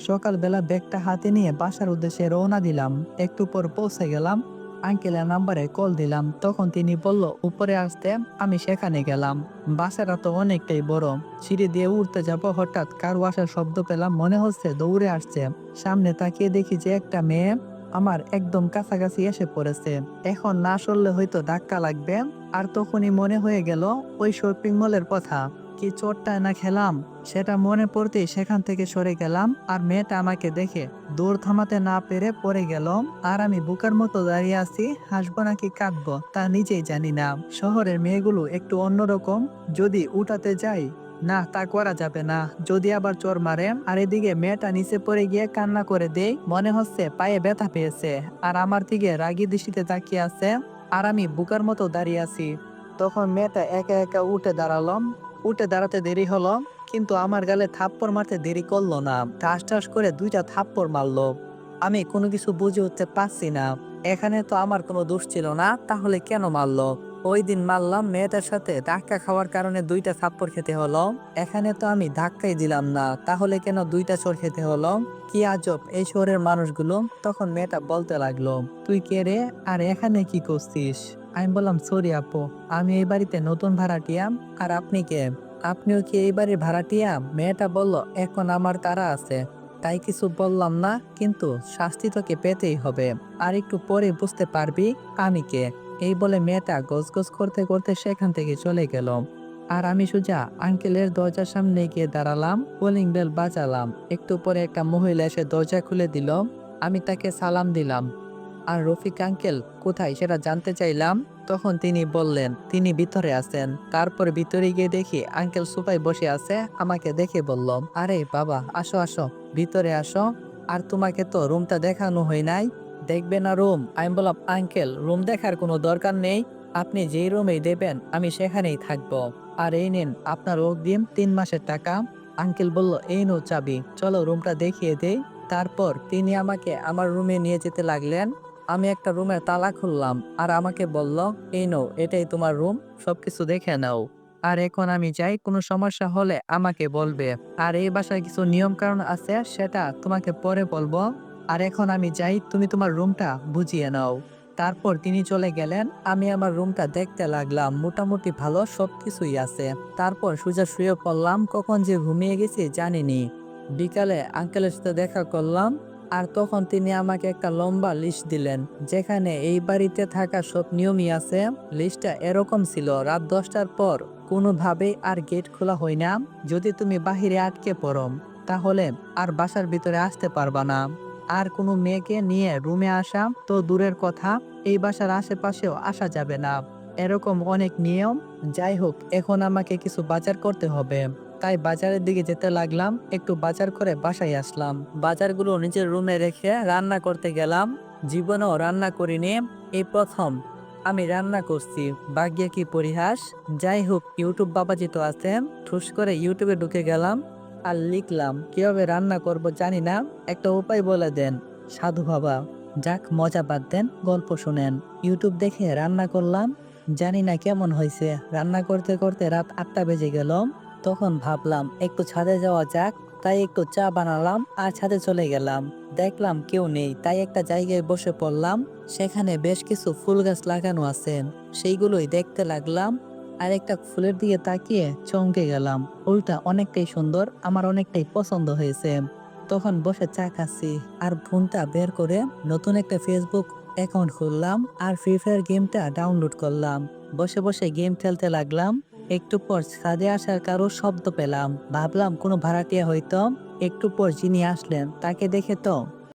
সকালবেলা ব্যাগটা হাতে নিয়ে বাসার উদ্দেশ্যে রওনা দিলাম। একটু পর পৌঁছে গেলাম। আঙ্কেলের নাম্বারে কল দিলাম, তখন তিনি বলল উপরে আসতে। আমি সেখানে গেলাম। বাসাটা তো অনেকটাই বড়। সিঁড়ি দিয়ে উঠতে যাব, হঠাৎ কারো আসার শব্দ পেলাম, মনে হচ্ছে দৌড়ে আসছে। সামনে তাকিয়ে দেখি যে একটা মেয়ে আমার একদম কাছাকাছি এসে পড়েছে। এখন না সরলে হয়তো ধাক্কা লাগবে। আর তখনই মনে হয়ে গেল ওই শপিং মলের কথা। কি চোটটায় না খেলাম, সেটা মনে পড়তেই সেখান থেকে সরে গেলাম। আর মেয়েটা আমাকে দেখে দৌড় থামাতে না পেরে পড়ে গেল। আর আমি বোকার মতো দাঁড়িয়ে আছি, হাসবো নাকি কাঁদবো তা নিজেই জানি না। শহরের মেয়েগুলো একটু অন্যরকম। যদি উঠাতে যাই, না তা করা যাবে না, যদি আবার চোর মারে। আর এদিকে মেয়েটা নিচে পড়ে গিয়ে কান্না করে দেই, মনে হচ্ছে পায়ে ব্যথা পেয়েছে। আর আমার দিকে রাগী দৃষ্টিতে তাকিয়ে আছে। আর আমি বোকার মতো দাঁড়িয়ে আছি। তখন মেয়েটা একা একা উঠে দাঁড়ালো। উঠে দাঁড়াতে দেরি হলো, কিন্তু আমার গালে থাপ্পড় মারতে দেরি করলো না। ঠাস ঠাস করে দুইটা থাপ্পড় মারলো। আমি কোনো কিছু বুঝে উঠতে পারছি না। এখানে তো আমার কোনো দোষ ছিল না, তাহলে কেন মারলো? ওই দিন মারলাম, মেয়েটার সাথে ধাক্কা খাওয়ার কারণে দুইটা থাপ্পড় খেতে হলো। এখানে তো আমি ধাক্কাই দিলাম না, তাহলে কেন দুইটা চোর খেতে হলো? কি আজব এই শহরের মানুষগুলো। তখন মেয়েটা বলতে লাগলো, তুই কে রে, আর এখানে কি করছিস? আমি বললাম, সরি আপু, আমি এই বাড়িতে নতুন ভাড়াটিয়া। আর আপনি কে? আপনিও কি এই বাড়ির ভাড়াটিয়া? মেয়েটা বলল, এখন আমার তারা আছে, তাই কিছু বললাম না, কিন্তু শাস্তি তোকে পেতেই হবে। আর একটু পরে বুঝতে পারবি আমি কে। এই বলে মেয়েটা গজগজ করতে করতে সেখান থেকে চলে গেল। আর আমি সোজা আঙ্কেলের দরজার সামনে গিয়ে দাঁড়ালাম, কলিং বেল বাজালাম। একটু পরে একটা মহিলা এসে দরজা খুলে দিল। আমি তাকে সালাম দিলাম। আর রফিক আঙ্কেল কোথায় সেটা জানতে চাইলাম। তখন তিনি বললেন তিনি ভিতরে আছেন। তারপর ভিতরে গিয়ে দেখি আঙ্কেল সোফায় বসে আছে। আমাকে দেখে বলল, আরে বাবা, আসো আসো, ভিতরে আসো। আর তোমাকে তো রুমটা দেখানো হয় নাই, দেখবে না রুম? আমি বললাম, আঙ্কেল রুম দেখার কোনো দরকার নেই, আপনি যেই রুমেই দেবেন আমি সেখানেই থাকবো। আর এই নিন আপনার অগ্রিম 3 মাসের টাকা। আঙ্কেল বলল, এই নো চাবি, চলো রুমটা দেখিয়ে দেই। তারপর তিনি আমাকে আমার রুমে নিয়ে যেতে লাগলেন। আমি একটা রুমের তালা খুললাম, আর আমাকে বলল, এই নাও, এটাই তোমার রুম, সবকিছু দেখে নাও। আর এখন আমি চাই, কোনো সমস্যা হলে আমাকে বলবে। আর এই বাসায় কিছু নিয়ম কানুন আছে, সেটা তোমাকে পরে বলবো। আর এখন আমি চাই তুমি তোমার রুমটা বুঝিয়ে নাও। তারপর তিনি চলে গেলেন। আমি আমার রুমটা দেখতে লাগলাম, মোটামুটি ভালো সবকিছুই আছে। তারপর সোজা শুয়ে পড়লাম, কখন যে ঘুমিয়ে গেছি জানিনি। বিকালে আঙ্কেলের সাথে দেখা করলাম। আর তখন তিনি আমাকে একটা লম্বা লিস্ট দিলেন, যেখানে এই বাড়িতে থাকা সব নিয়মই আছে। লিস্টটা এরকম ছিল, রাত 10টার পর কোনোভাবেই আর গেট খোলা হয় না। যদি তুমি বাহিরে আটকে পড়ো, তাহলে আর বাসার ভিতরে আসতে পারবা না। আর কোনো মেয়েকে নিয়ে রুমে আসা তো দূরের কথা, এই বাসার আশেপাশেও আসা যাবে না। এরকম অনেক নিয়ম। যাই হোক, এখন আমাকে কিছু বাজার করতে হবে। তাই বাজারের দিকে যেতে লাগলাম। একটু বাজার করে বাসায় আসলাম। বাজারগুলো নিজের রুমে রেখে রান্না করতে গেলাম। জীবনেও রান্না করিনি, এই প্রথম আমি রান্না করছি। ভাগ্যে কি পরিহাস। যাই হোক, ইউটিউব বাবাজি তো আছে, ঠুস করে ইউটিউবে ঢুকে গেলাম। আর লিখলাম কিভাবে রান্না করব জানি না, একটা উপায় বলে দেন সাধু বাবা। যাক, মজা বাদ দেন, গল্প শুনেন। ইউটিউব দেখে রান্না করলাম। জানি না কেমন হয়েছে। রান্না করতে করতে রাত 8টা বেজে গেল। তখন ভাবলাম একটু ছাদে যাওয়া যাক, তাই একটু চা বানালাম আর ছাদে চলে গেলাম। দেখলাম কেউ নেই, তাই একটা জায়গায় বসে পড়লাম। সেখানে বেশ কিছু ফুল গাছ লাগানো আছে, সেইগুলোই দেখতে লাগলাম। আর একটা ফুলের দিকে তাকিয়ে চমকে গেলাম। ফুলটা অনেকটাই সুন্দর, আমার অনেকটাই পছন্দ হয়েছে। তখন বসে চা খাচ্ছি, আর ফোনটা বের করে নতুন একটা ফেসবুক অ্যাকাউন্ট খুললাম, আর ফ্রি ফায়ার গেমটা ডাউনলোড করলাম। বসে বসে গেম খেলতে লাগলাম। একটু পর ছাদে আসার কারো শব্দ পেলাম, ভাবলাম কোনো ভাড়াটিয়া হয়তো। একটু পর যিনি আসলেন তাকে দেখে তো